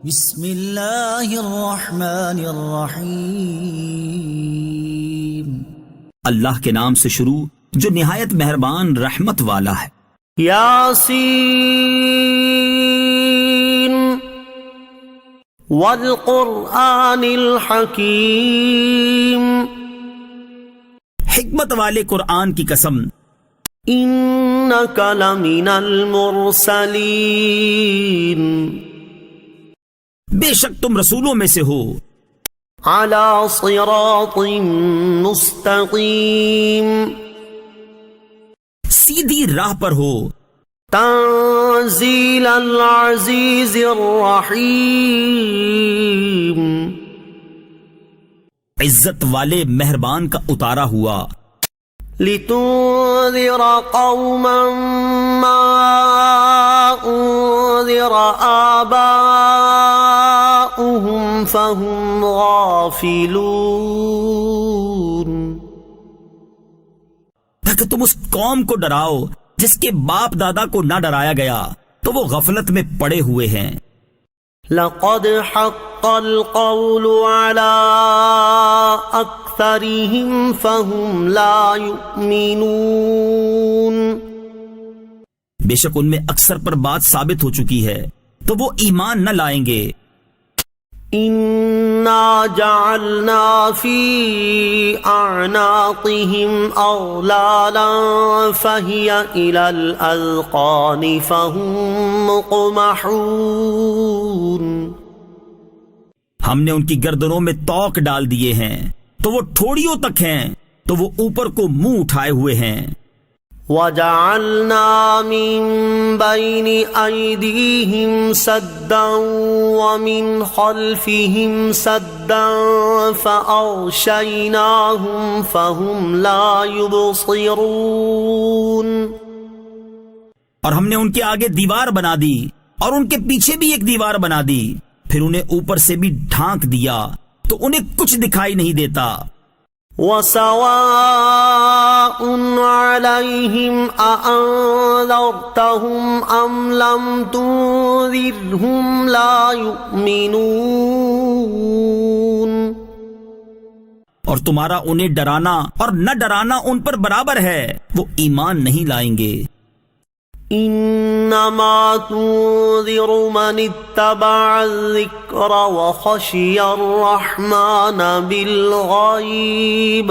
بسم اللہ الرحمن الرحیم، اللہ کے نام سے شروع جو نہایت مہربان رحمت والا ہے۔ یاسین والقرآن الحکیم، حکمت والے قرآن کی قسم، انک لمن المرسلین، بے شک تم رسولوں میں سے ہو، علی صراط مستقیم، سیدھی راہ پر ہو، تنزیل العزیز الرحیم، عزت والے مہربان کا اتارا ہوا، لتنذر قوما ما انذر آباؤهم فهم غافلون، تاکہ تم اس قوم کو ڈراؤ جس کے باپ دادا کو نہ ڈرایا گیا تو وہ غفلت میں پڑے ہوئے ہیں۔ لقد حق القول على اکثرهم فهم لا يؤمنون، بے شک ان میں اکثر پر بات ثابت ہو چکی ہے تو وہ ایمان نہ لائیں گے۔ انا جعلنا في اعناقهم اغلالا فهي الى الاذقان فهم مقمحون، ہم نے ان کی گردنوں میں توق ڈال دیے ہیں تو وہ ٹھوڑیوں تک ہیں تو وہ اوپر کو منہ اٹھائے ہوئے ہیں۔ وجعلنا من بين أيديهم سدا ومن خلفهم سدا فأغشيناهم فهم لا يبصرون، اور ہم نے ان کے آگے دیوار بنا دی اور ان کے پیچھے بھی ایک دیوار بنا دی، پھر انہیں اوپر سے بھی ڈھانک دیا تو انہیں کچھ دکھائی نہیں دیتا۔ وسواء عليهم أأنذرتهم أم لم تنذرهم لا يؤمنون، اور تمہارا انہیں ڈرانا اور نہ ڈرانا ان پر برابر ہے، وہ ایمان نہیں لائیں گے۔ انما تنذر من اتبع الذکر وخشی الرحمن بالغیب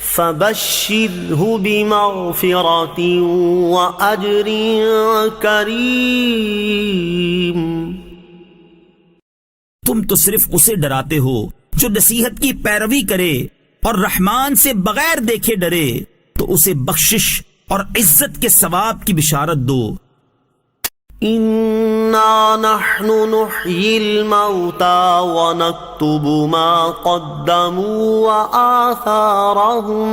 فبشرہ بمغفرۃ واجر کریم، تم تو صرف اسے ڈراتے ہو جو نصیحت کی پیروی کرے اور رحمان سے بغیر دیکھے ڈرے، تو اسے بخشش اور عزت کے ثواب کی بشارت دو۔ انا نحن نحیی الموتى ونکتب ما قدموا وآثارهم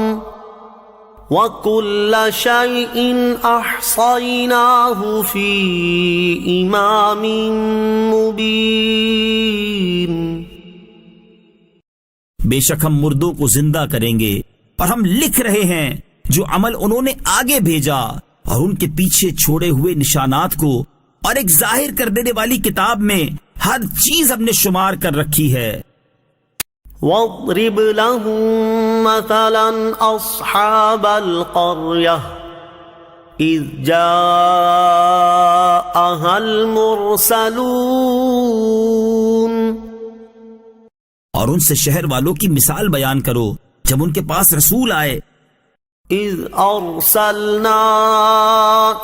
وكل شيء احصیناہ فی امام مبین، بے شک ہم مردوں کو زندہ کریں گے اور ہم لکھ رہے ہیں جو عمل انہوں نے آگے بھیجا، اور ان کے پیچھے چھوڑے ہوئے نشانات کو اور ایک ظاہر کر دینے والی کتاب میں ہر چیز ہم نے شمار کر رکھی ہے۔ واضرب لهم مثلا اصحاب القرية اذ جاءها المرسلون، اور ان سے شہر والوں کی مثال بیان کرو جب ان کے پاس رسول آئے۔ اذ ارسلنا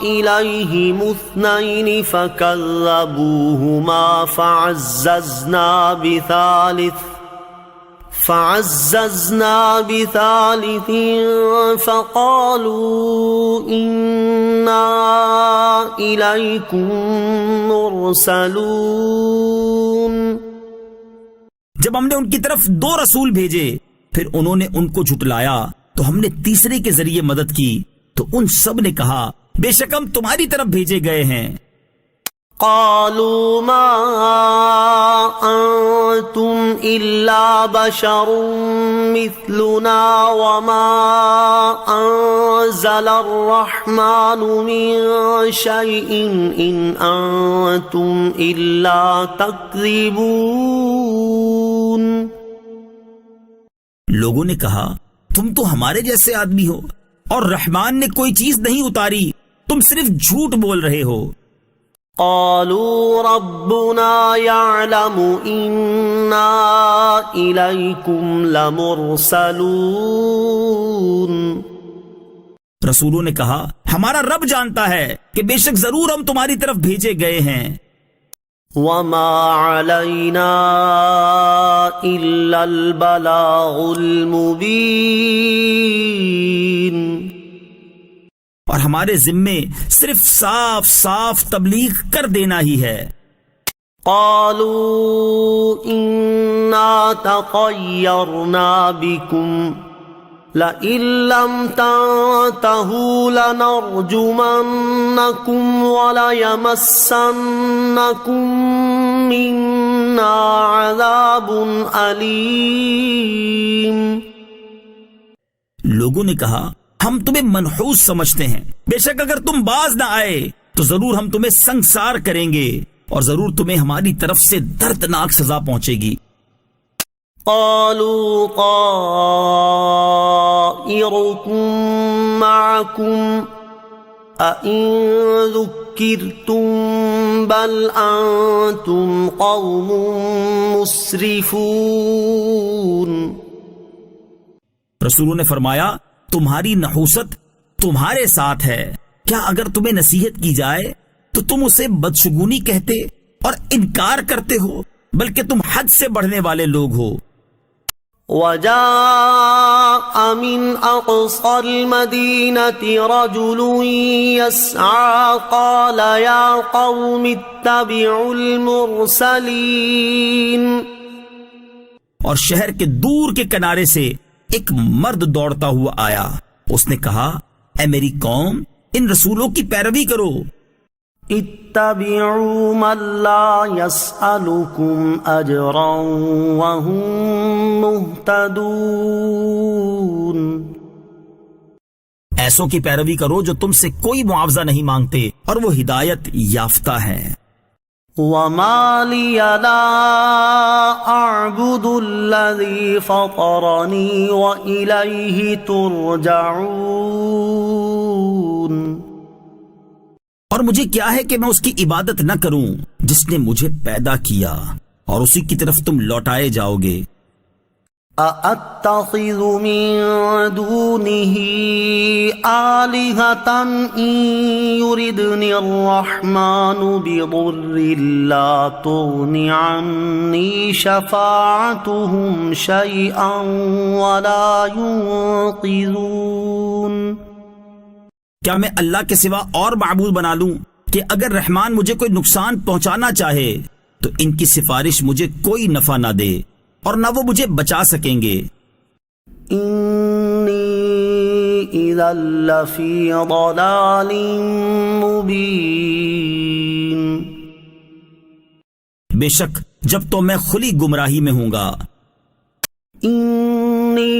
الیہم اثنین فکذبوہما فعززنا بثالث فقالوا انا الیکم مرسلون، جب ہم نے ان کی طرف 2 رسول بھیجے پھر انہوں نے ان کو جھٹلایا تو ہم نے تیسرے کے ذریعے مدد کی، تو ان سب نے کہا بے شک ہم تمہاری طرف بھیجے گئے ہیں۔ قالوا ما انتم أنتم إلا بشر مثلنا وما أنزل الرحمن من شيء إن أنتم إلا تكذبون. لوگوں نے کہا تم تو ہمارے جیسے آدمی ہو اور رحمان نے کوئی چیز نہیں اتاری، تم صرف جھوٹ بول رہے ہو. قالوا ربنا يعلم إنا إليكم لمرسلون. رسولوں نے کہا ہمارا رب جانتا ہے کہ بے شک ضرور ہم تمہاری طرف بھیجے گئے ہیں. وما علينا إلا البلاغ المبين. اور ہمارے ذمے صرف صاف صاف تبلیغ کر دینا ہی ہے. قالوا إنا تطيرنا بكم لئن لم تنتهوا لنرجمنكم وليمسنكم منا عذاب أليم. لوگوں نے کہا ہم تمہیں منحوس سمجھتے ہیں، بے شک اگر تم باز نہ آئے تو ضرور ہم تمہیں سنگسار کریں گے اور ضرور تمہیں ہماری طرف سے دردناک سزا پہنچے گی. قالوا طائركم معكم أئن ذكرتم بل أنتم قوم مسرفون. رسولوں نے فرمایا تمہاری نحوست تمہارے ساتھ ہے، کیا اگر تمہیں نصیحت کی جائے تو تم اسے بدشگونی کہتے اور انکار کرتے ہو، بلکہ تم حد سے بڑھنے والے لوگ ہو. وجاء من أقصى المدينة رجل يسعى قال يا قوم اتبعوا المرسلين. اور شہر کے دور کے کنارے سے ایک مرد دوڑتا ہوا آیا، اس نے کہا اے میری قوم ان رسولوں کی پیروی کرو. اتبعوا من لا يسألكم أجرا وهم مهتدون. ایسوں کی پیروی کرو جو تم سے کوئی معاوضہ نہیں مانگتے اور وہ ہدایت یافتہ ہیں. وما لي لا أعبد الذي فطرني وإليه ترجعون. اور مجھے کیا ہے کہ میں اس کی عبادت نہ کروں جس نے مجھے پیدا کیا اور اسی کی طرف تم لوٹائے جاؤ گے. أأتخذ من دونه آلهة إن يردني الرحمن بضر لا تغن عني شفاعتهم شيئا ولا ينقذون. کیا میں اللہ کے سوا اور معبود بنا لوں کہ اگر رحمان مجھے کوئی نقصان پہنچانا چاہے تو ان کی سفارش مجھے کوئی نفع نہ دے اور نہ وہ مجھے بچا سکیں گے. انی اذا لفی ضلال مبین. بے شک جب تو میں کھلی گمراہی میں ہوں گا. انی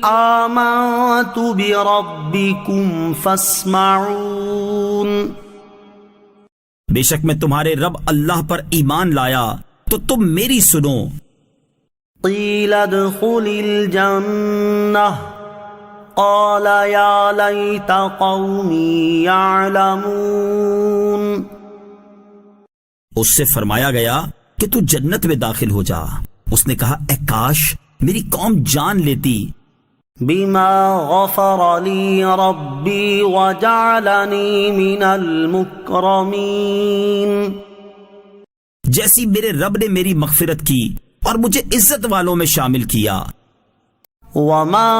آمنت بربکم فاسمعون. بے شک میں تمہارے رب اللہ پر ایمان لایا تو تم میری سنو. قیل ادخل الجنہ قال یا لیت قومی یعلمون. اس سے فرمایا گیا کہ تو جنت میں داخل ہو جا. اس نے کہا اے کاش میری قوم جان لیتی. بما غفر لی ربی وجعلنی من المکرمین. جیسی میرے رب نے میری مغفرت کی اور مجھے عزت والوں میں شامل کیا. وما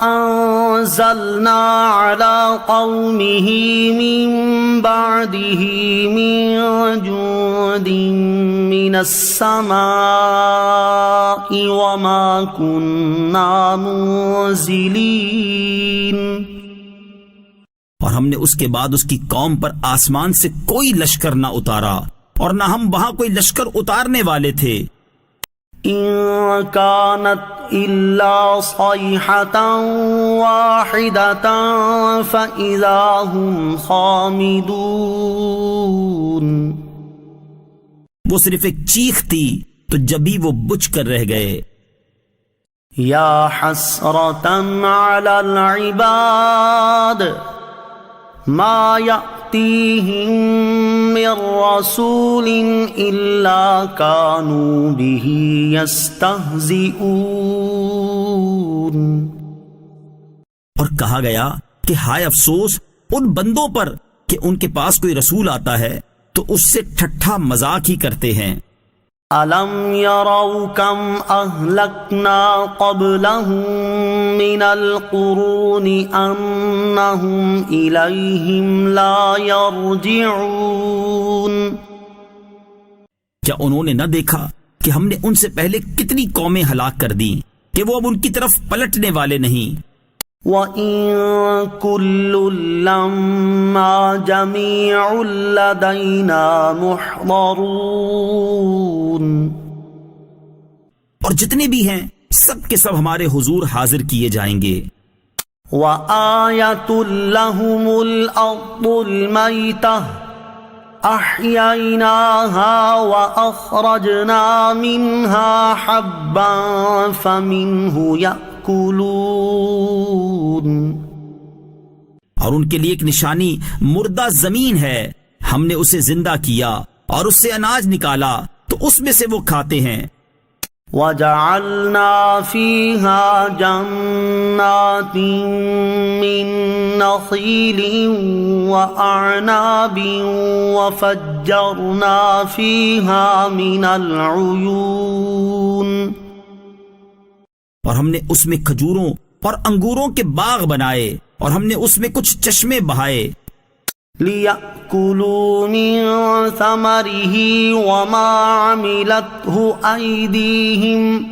انزلنا على قومه من بعده من جند من السماء وما كنا منزلين. اور ہم نے اس کے بعد اس کی قوم پر آسمان سے کوئی لشکر نہ اتارا اور نہ ہم وہاں کوئی لشکر اتارنے والے تھے. إن كانت إلا صيحة واحدة فإذا هم خامدون. وہ صرف ایک چیخ تھی تو جبھی وہ بجھ کر رہ گئے. یا حسرة على العباد ما يأتيهم من رسول إلا كانوا به يستهزئون. اور کہا گیا کہ ہائے افسوس ان بندوں پر کہ ان کے پاس کوئی رسول آتا ہے تو اس سے ٹھٹھا مذاق ہی کرتے ہیں. أَلَمْ يَرَوْا كَمْ أَهْلَكْنَا قَبْلَهُمْ مِنَ الْقُرُونِ أَنَّهُمْ إِلَيْهِمْ لَا يَرْجِعُونَ. کیا انہوں نے نہ دیکھا کہ ہم نے ان سے پہلے کتنی قومیں ہلاک کر دیں کہ وہ اب ان کی طرف پلٹنے والے نہیں. وَإِن كُلٌّ لَّمَّا جَمِيعٌ لَّدَيْنَا مُحْضَرُونَ. اور جتنے بھی ہیں سب کے سب ہمارے حضور حاضر کیے جائیں گے. وَآيَةٌ لَّهُمُ الْأَرْضُ الْمَيْتَةُ أَحْيَيْنَاهَا وَأَخْرَجْنَا مِنْهَا حَبًّا فَمِنْهُ يَأْكُلُونَ. اور ان کے لیے ایک نشانی مردہ زمین ہے، ہم نے اسے زندہ کیا اور اس سے اناج نکالا تو اس میں سے وہ کھاتے ہیں. وَجَعَلْنَا فِيهَا جَنَّاتٍ مِّن نَّخِيلٍ وَأَعْنَابٍ وَفَجَّرْنَا فِيهَا مِنَ الْعُيُونِ. اور ہم نے اس میں کھجوروں اور انگوروں کے باغ بنائے اور ہم نے اس میں کچھ چشمے بہائے. لِيَأْكُلُوا مِن ثَمَرِهِ وَمَا عَمِلَتْهُ أَيْدِيهِمْ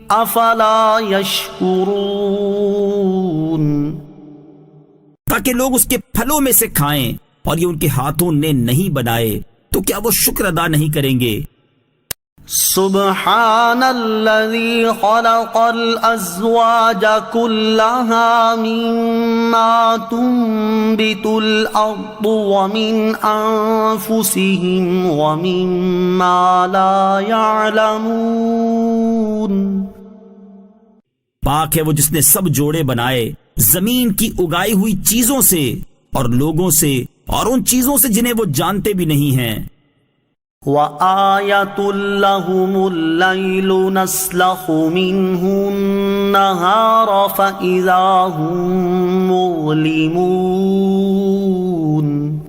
أَفَلَا يَشْكُرُونَ. تاکہ لوگ اس کے پھلوں میں سے کھائیں اور یہ ان کے ہاتھوں نے نہیں بنائے تو کیا وہ شکر ادا نہیں کریں گے. سبحان الذي خلق الأزواج كلها مما تنبت الأرض ومن أنفسهم ومما لا يعلمون. پاک ہے وہ جس نے سب جوڑے بنائے زمین کی اگائی ہوئی چیزوں سے اور لوگوں سے اور ان چیزوں سے جنہیں وہ جانتے بھی نہیں ہیں. وَآيَةٌ لَّهُمُ اللَّيْلُ نَسْلَخُ مِنْهُ النَّهَارَ فَإِذَا هُم مُظْلِمُونَ.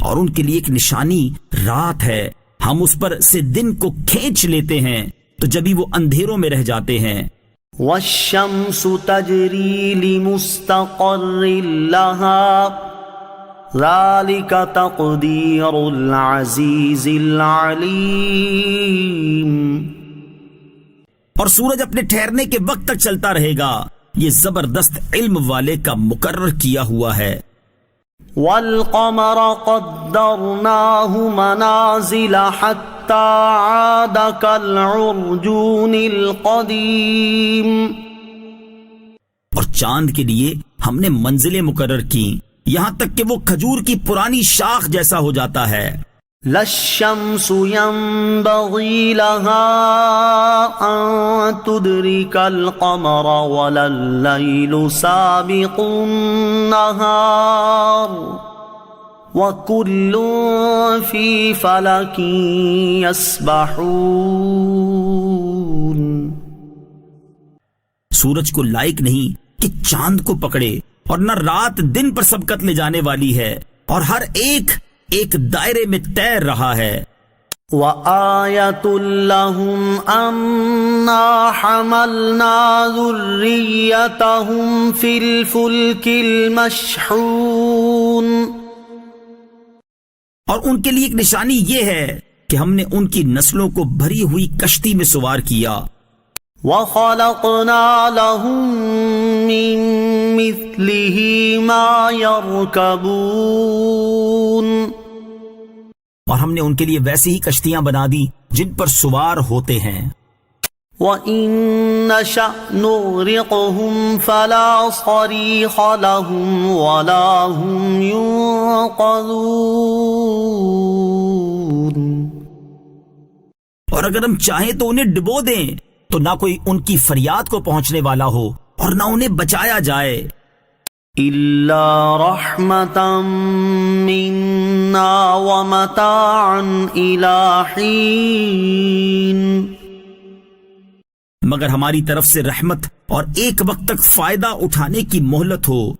اور ان کے لیے ایک نشانی رات ہے، ہم اس پر سے دن کو کھینچ لیتے ہیں تو جبھی وہ اندھیروں میں رہ جاتے ہیں. وَالشَّمْسُ تَجْرِي لِمُسْتَقَرٍّ لَّهَا ذَلِكَ تَقْدِيرُ الْعَزِيزِ الْعَلِيمِ. اور سورج اپنے ٹھہرنے کے وقت تک چلتا رہے گا، یہ زبردست علم والے کا مقرر کیا ہوا ہے. وَالْقَمَرَ قَدَّرْنَاهُ مَنَازِلَ حَتَّى عَادَ كَالْعُرْجُونِ الْقَدِيمِ. اور چاند کے لیے ہم نے منزلیں مقرر کی یہاں تک کہ وہ کھجور کی پرانی شاخ جیسا ہو جاتا ہے. لَا الشَّمْسُ يَنبَغِي لَهَا أَن تُدْرِكَ الْقَمَرَ وَلَا اللَّيْلُ سَابِقُ النَّهَارِ وَكُلٌّ فِي فَلَكٍ يَسْبَحُونَ. سورج کو لائق نہیں کہ چاند کو پکڑے اور نہ رات دن پر سبقت لے جانے والی ہے اور ہر ایک ایک دائرے میں تیر رہا ہے. وَآيَةٌ لَّهُمْ أَنَّا حَمَلْنَا ذُرِّيَّتَهُمْ فِي الْفُلْكِ الْمَشْحُونِ. اور ان کے لیے ایک نشانی یہ ہے کہ ہم نے ان کی نسلوں کو بھری ہوئی کشتی میں سوار کیا. وَخَلَقْنَا لَهُم مِّن مِّثْلِهِ مَا يَرْكَبُونَ. اور ہم نے ان کے لیے ویسی ہی کشتیاں بنا دی جن پر سوار ہوتے ہیں. وَإِن نَّشَأْ نُغْرِقْهُمْ فَلَا صَرِيخَ لَهُمْ وَلَا هُمْ يُنقَذُونَ. اور اگر ہم چاہیں تو انہیں ڈبو دیں تو نہ کوئی ان کی فریاد کو پہنچنے والا ہو اور نہ انہیں بچایا جائے. إِلَّا رَحْمَةً مِّنَّا وَمَتَاعًا إِلَىٰ حِينٍ. مگر ہماری طرف سے رحمت اور ایک وقت تک فائدہ اٹھانے کی مہلت ہو.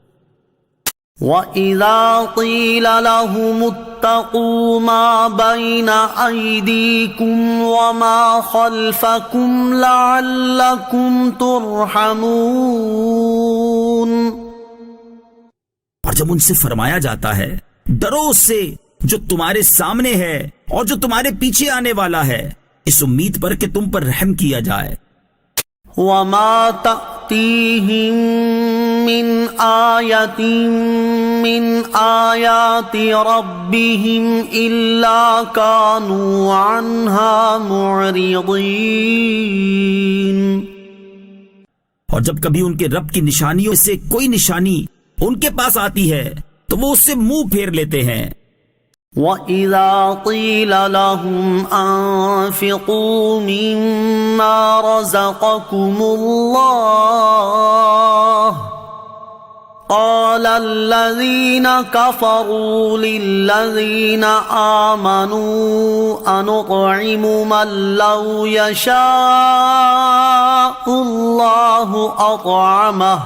وَإِذَا قِيلَ لَهُمُ اتَّقُوا مَا بَيْنَ أَيْدِيكُمْ وَمَا خَلْفَكُمْ لَعَلَّكُمْ تُرْحَمُونَ. اور جب ان سے فرمایا جاتا ہے ڈرو اس سے جو تمہارے سامنے ہے اور جو تمہارے پیچھے آنے والا ہے، اس امید پر کہ تم پر رحم کیا جائے. وَمَا تَأْتِيهِم مِّنْ آيَةٍ مِّنْ آيَاتِ رَبِّهِمْ إِلَّا كَانُوا عَنْهَا مُعْرِضِينَ. اور جب کبھی ان کے رب کی نشانیوں سے کوئی نشانی ان کے پاس آتی ہے تو وہ اس سے منہ پھیر لیتے ہیں. وَإِذَا قِيلَ لَهُمْ أَنفِقُوا مِمَّا رَزَقَكُمُ اللَّهُ قَالَ الَّذِينَ كَفَرُوا لِلَّذِينَ آمَنُوا أَنُطْعِمُ مَن لَّوْ يَشَاءُ اللَّهُ أَطْعَمَهُ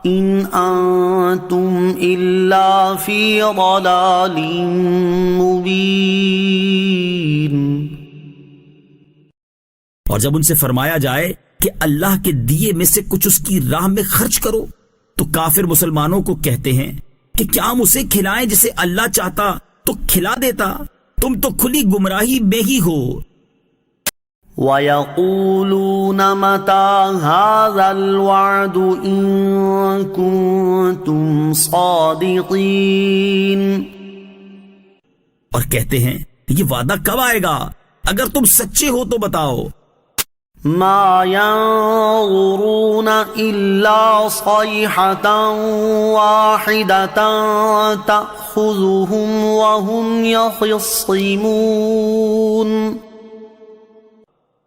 إِنْ أَنْتُمْ إِلَّا فِي ضَلَالٍ مُبِينٍ. اور جب ان سے فرمایا جائے کہ اللہ کے دیے میں سے کچھ اس کی راہ میں خرچ کرو تو کافر مسلمانوں کو کہتے ہیں کہ کیا ہم اسے کھلائیں جسے اللہ چاہتا تو کھلا دیتا، تم تو کھلی گمراہی میں ہی ہو. وَيَقُولُونَ مَتَىٰ هَٰذَا الْوَعْدُ إِن كُنتُمْ صَادِقِينَ. اور کہتے ہیں یہ وعدہ کب آئے گا؟ اگر تم سچے ہو تو بتاؤ. مَا يَنظُرُونَ إِلَّا صَيْحَةً وَاحِدَةً تَأْخُذُهُمْ وَهُمْ يَخِصِّمُونَ.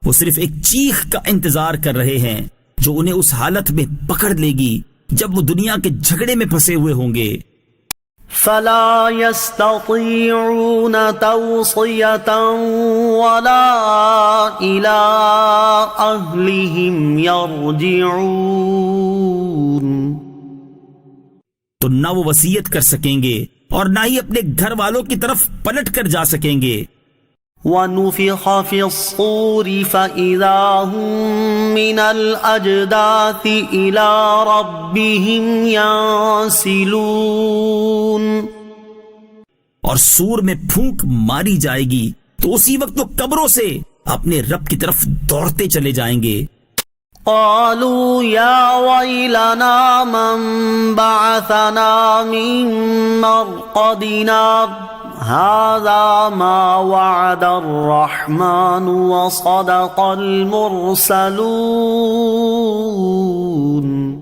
وہ صرف ایک چیخ کا انتظار کر رہے ہیں جو انہیں اس حالت میں پکڑ لے گی جب وہ دنیا کے جھگڑے میں پھنسے ہوئے ہوں گے. فَلَا يَسْتَطِيعُونَ تَوْصِيَةً وَلَا إِلَىٰ أَهْلِهِمْ يَرْجِعُونَ. تو نہ وہ وصیت کر سکیں گے اور نہ ہی اپنے گھر والوں کی طرف پلٹ کر جا سکیں گے. وَنُفِخَ فِي الصُّورِ فَإِذَا هُم مِّنَ الْأَجْدَاثِ إِلَىٰ رَبِّهِمْ يَنسِلُونَ. اور سور میں پھونک ماری جائے گی تو اسی وقت وہ قبروں سے اپنے رب کی طرف دوڑتے چلے جائیں گے. قالوا يا ويلنا من بعثنا من مرقدنا هذا ما وعد الرحمن وصدق المرسلون.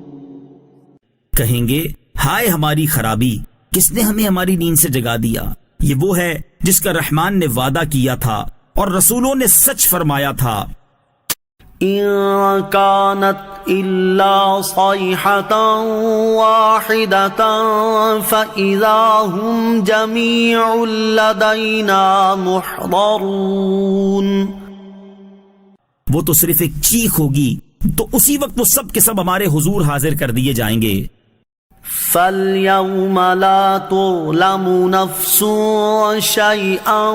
کہیں گے ہائے ہماری خرابی، کس نے ہمیں ہماری نیند سے جگا دیا؟ یہ وہ ہے جس کا رحمان نے وعدہ کیا تھا اور رسولوں نے سچ فرمایا تھا. إن كانت إلا صيحة واحدة فإذا هم جميع لدينا محضرون. وہ تو صرف ایک چیخ ہوگی تو اسی وقت وہ سب کے سب ہمارے حضور حاضر کر دیے جائیں گے. فَالْيَوْمَ لَا تُظْلَمُ نَفْسٌ شَيْئًا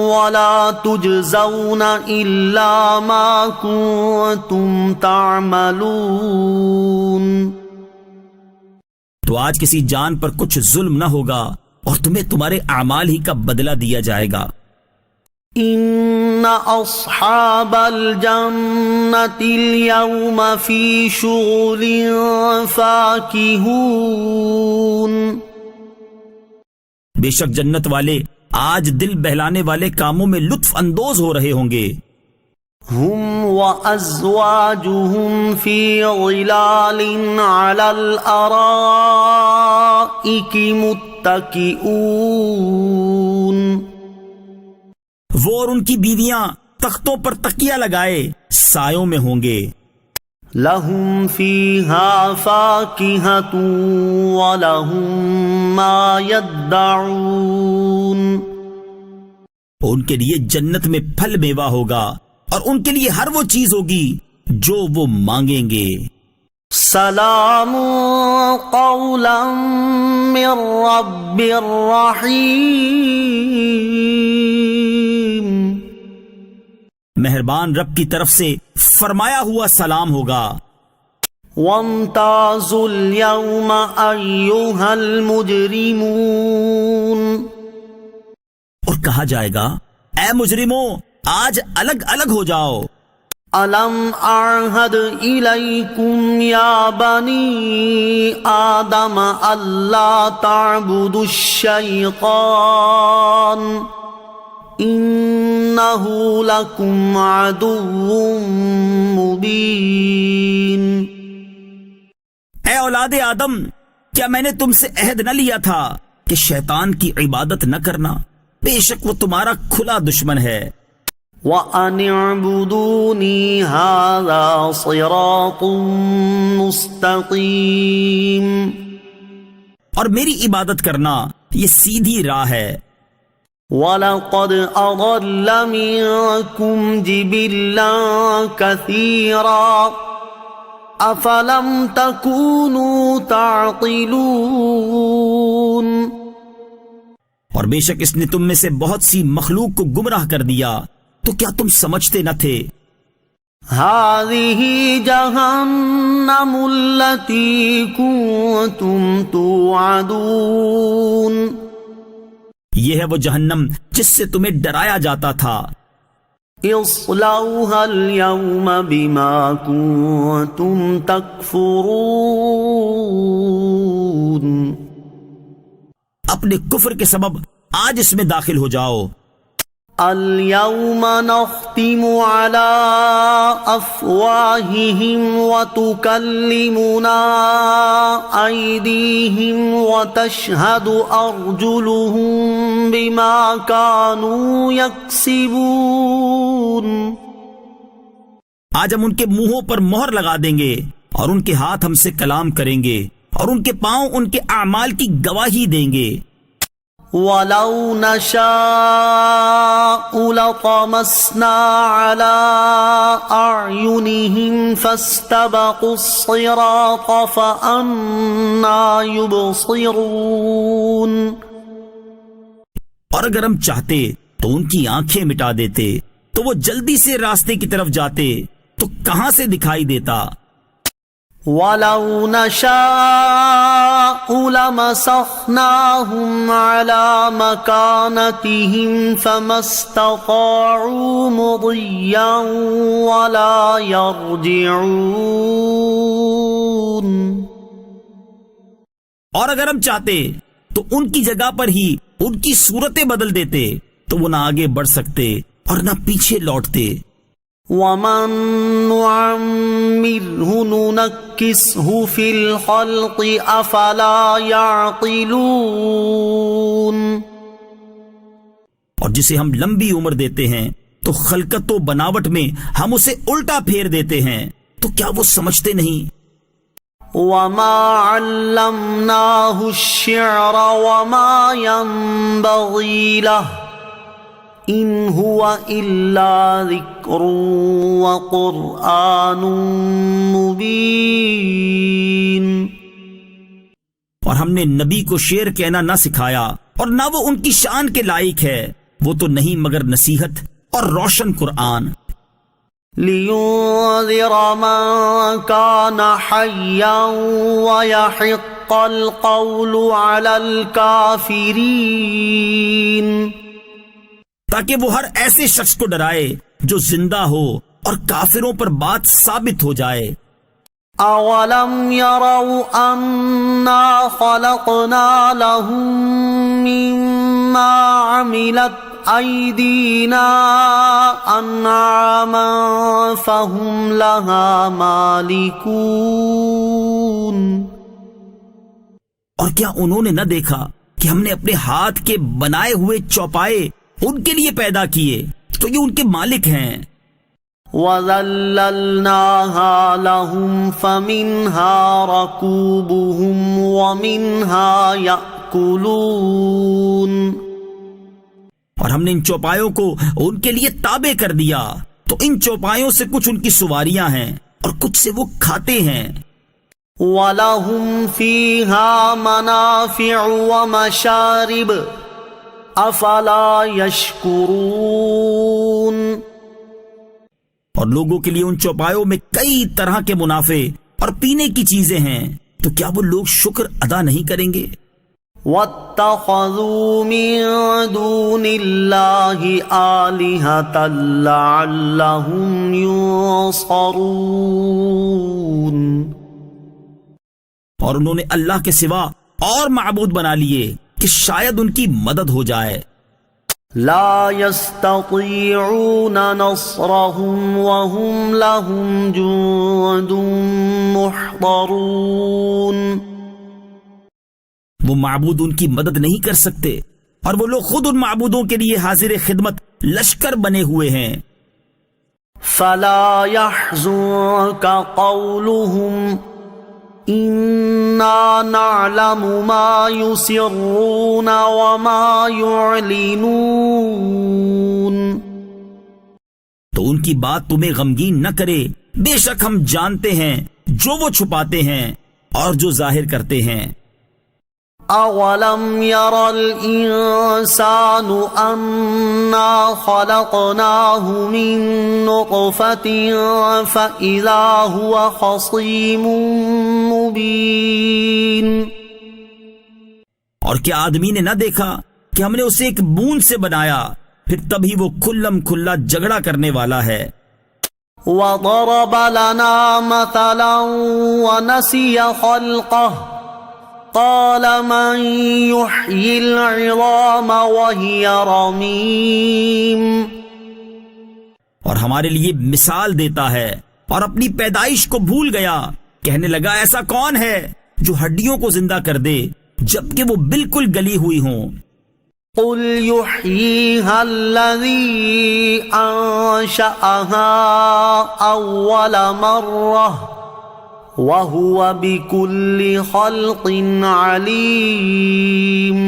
وَلَا تُجْزَوْنَ إِلَّا مَا كُنتُمْ تَعْمَلُونَ. تو آج کسی جان پر کچھ ظلم نہ ہوگا اور تمہیں تمہارے اعمال ہی کا بدلہ دیا جائے گا. ان اصحاب الجنة اليوم في شغل فاكهون. بے شک جنت والے آج دل بہلانے والے کاموں میں لطف اندوز ہو رہے ہوں گے. هم وأزواجهم في ظلال على الأرائك متكئون. وہ اور ان کی بیویاں تختوں پر تکیہ لگائے سایوں میں ہوں گے. لهم فيها فاكهة ولهم ما يدعون. ان کے لیے جنت میں پھل میوہ ہوگا اور ان کے لیے ہر وہ چیز ہوگی جو وہ مانگیں گے. سلام قولا من رب الرحیم. مہربان رب کی طرف سے فرمایا ہوا سلام ہوگا. وامتازوا اليوم أيها المجرمون. اور کہا جائے گا اے مجرموں آج الگ الگ ہو جاؤ. ألم أعهد إليكم يا بني آدم ألا تعبدوا الشيطان إنه لكم عدو مبين. اے اولاد آدم کیا میں نے تم سے عہد نہ لیا تھا کہ شیطان کی عبادت نہ کرنا؟ بے شک وہ تمہارا کھلا دشمن ہے. وَأَنِ اعْبُدُونِي هَذَا صِرَاطٌ مُسْتَقِيمٌ. اور میری عبادت کرنا یہ سیدھی راہ ہے. وَلَقَدْ أَضَلَّ مِنكُمْ جِبِلًّا كَثِيرًا أَفَلَمْ تَكُونُوا تَعْقِلُونَ. اور بے شک اس نے تم میں سے بہت سی مخلوق کو گمراہ کر دیا تو کیا تم سمجھتے نہ تھے؟ هذه جهنم التي كنتم توعدون. یہ ہے وہ جہنم جس سے تمہیں ڈرایا جاتا تھا. اصلوها اليوم بما كنتم تكفرون. اپنے کفر کے سبب آج اس میں داخل ہو جاؤ. اليوم نختم على أفواههم وتكلمنا أيديهم وتشهد أرجلهم بما كانوا يكسبون. آج ہم ان کے منہوں پر مہر لگا دیں گے اور ان کے ہاتھ ہم سے کلام کریں گے اور ان کے پاؤں ان کے اعمال کی گواہی دیں گے. وَلَوْ نَشَاءُ لَطَمَسْنَا عَلَىٰ أَعْيُنِهِمْ فَاسْتَبَقُوا الصِّرَاطَ فَأَنَّىٰ يُبْصِرُونَ. اور اگر ہم چاہتے تو ان کی آنکھیں مٹا دیتے تو وہ جلدی سے راستے کی طرف جاتے تو کہاں سے دکھائی دیتا. وَلَوْ نَشَاءُ لَمَسَخْنَاهُمْ عَلَىٰ مَكَانَتِهِمْ فَمَا اسْتَطَاعُوا مُضِيًّا وَلَا يَرْجِعُونَ. اور اگر ہم چاہتے تو ان کی جگہ پر ہی ان کی صورتیں بدل دیتے تو وہ نہ آگے بڑھ سکتے اور نہ پیچھے لوٹتے. وَمَن نُعَمِّرْهُ نُنَكِّسْهُ فِي الْخَلْقِ أَفَلَا يَعْقِلُونَ. اور جسے ہم لمبی عمر دیتے ہیں تو خلقت و بناوٹ میں ہم اسے الٹا پھیر دیتے ہیں تو کیا وہ سمجھتے نہیں؟ وَمَا عَلَّمْنَاهُ الشِّعْرَ وَمَا يَنبَغِي لَهُ إِنْ هُوَ إِلَّا ذِكْرٌ وَقُرْآنٌ مُبِينٌ. اور ہم نے نبی کو شعر کہنا نہ سکھایا اور نہ وہ ان کی شان کے لائق ہے. وہ تو نہیں مگر نصیحت اور روشن قرآن. لِيُنذِرَ مَن كَانَ حَيًّا وَيَحِقَّ الْقَوْلُ عَلَى الْكَافِرِينَ. تاکہ وہ ہر ایسے شخص کو ڈرائے جو زندہ ہو اور کافروں پر بات ثابت ہو جائے. أولم يروا أنا خلقنا لهم مما عملت أيدينا أنعاما فهم لها مالكون. اور کیا انہوں نے نہ دیکھا کہ ہم نے اپنے ہاتھ کے بنائے ہوئے چوپائے ان کے لیے پیدا کیے تو یہ ان کے مالک ہیں. وَذَلَّلْنَاهَا لَهُمْ فَمِنْهَا رَكُوبُهُمْ وَمِنْهَا يَأْكُلُونَ. اور ہم نے ان چوپایوں کو ان کے لیے تابع کر دیا تو ان چوپایوں سے کچھ ان کی سواریاں ہیں اور کچھ سے وہ کھاتے ہیں. وَلَهُمْ فِيهَا مَنَافِعُ وَمَشَارِبُ أَفَلَا يَشْكُرُونَ. اور لوگوں کے لیے ان چوپایوں میں کئی طرح کے منافع اور پینے کی چیزیں ہیں تو کیا وہ لوگ شکر ادا نہیں کریں گے؟ وَاتَّخَذُوا مِن دُونِ اللَّهِ آلِهَةً لَعَلَّهُمْ يُنصَرُونَ. اور انہوں نے اللہ کے سوا اور معبود بنا لیے کہ شاید ان کی مدد ہو جائے. لا يستطيعون نصرهم وهم لهم جند محضرون. وہ معبود ان کی مدد نہیں کر سکتے اور وہ لوگ خود ان معبودوں کے لیے حاضر خدمت لشکر بنے ہوئے ہیں. فلا يحزنك قولهم إنا نعلم ما يسرون وما يعلنون. تو ان کی بات تمہیں غمگین نہ کرے، بے شک ہم جانتے ہیں جو وہ چھپاتے ہیں اور جو ظاہر کرتے ہیں. أولم ير الإنسان أنا خلقناه من نطفة فإذا هو خصيم مبين. اور کیا آدمی نے نہ دیکھا کہ ہم نے اسے ایک بوند سے بنایا پھر تبھی وہ کھلم کھلا جھگڑا کرنے والا ہے. وضرب لنا مثلا ونسي خلقه قال من يحيي العظام وهي رميم. اور ہمارے لیے مثال دیتا ہے اور اپنی پیدائش کو بھول گیا، کہنے لگا ایسا کون ہے جو ہڈیوں کو زندہ کر دے جبکہ وہ بالکل گلی ہوئی ہوں. قل يحييها الذي أنشأها أول مرة وَهُوَ بِكُلِّ خَلْقٍ عَلِيمٌ.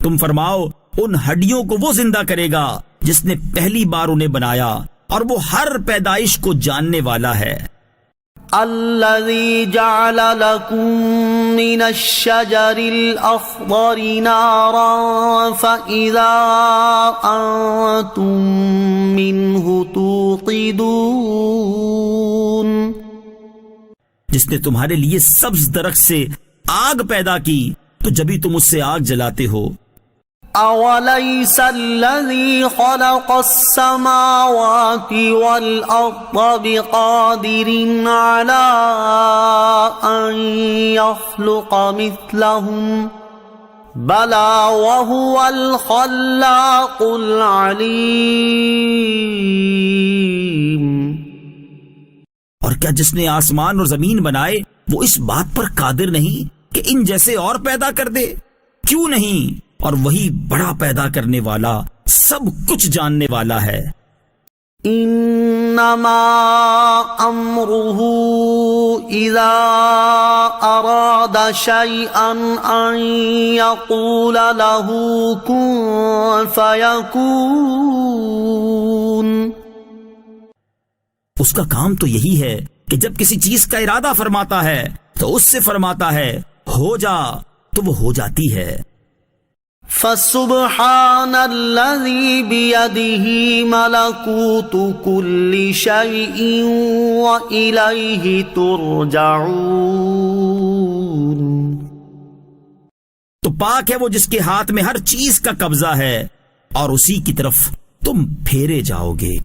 تم فرماؤ ان ہڈیوں کو وہ زندہ کرے گا جس نے پہلی بار انہیں بنایا اور وہ ہر پیدائش کو جاننے والا ہے. الَّذِي جَعَلَ لَكُم مِّنَ الشَّجَرِ الْأَخْضَرِ نَارًا فَإِذَا أَنتُم مِّنْهُ تُوقِدُونَ. جس نے تمہارے لیے سبز درخت سے آگ پیدا کی تو جبھی تم اس سے آگ جلاتے ہو. أَوَلَيْسَ الَّذِي خَلَقَ السَّمَاوَاتِ وَالْأَرْضَ بِقَادِرٍ عَلَىٰ أَن يَخْلُقَ مِثْلَهُم بَلَىٰ وَهُوَ الْخَلَّاقُ الْعَلِيمُ. اور کیا جس نے آسمان اور زمین بنائے وہ اس بات پر قادر نہیں کہ ان جیسے اور پیدا کر دے؟ کیوں نہیں، اور وہی بڑا پیدا کرنے والا سب کچھ جاننے والا ہے. انما امره اذا اراد شيئا ان يقول له كن فيكون. اس کا کام تو یہی ہے کہ جب کسی چیز کا ارادہ فرماتا ہے تو اس سے فرماتا ہے ہو جا تو وہ ہو جاتی ہے. فسبحان الذي بيده ملكوت كل شيء وإليه ترجعون. تو پاک ہے وہ جس کے ہاتھ میں ہر چیز کا قبضہ ہے اور اسی کی طرف تم پھیرے جاؤ گے.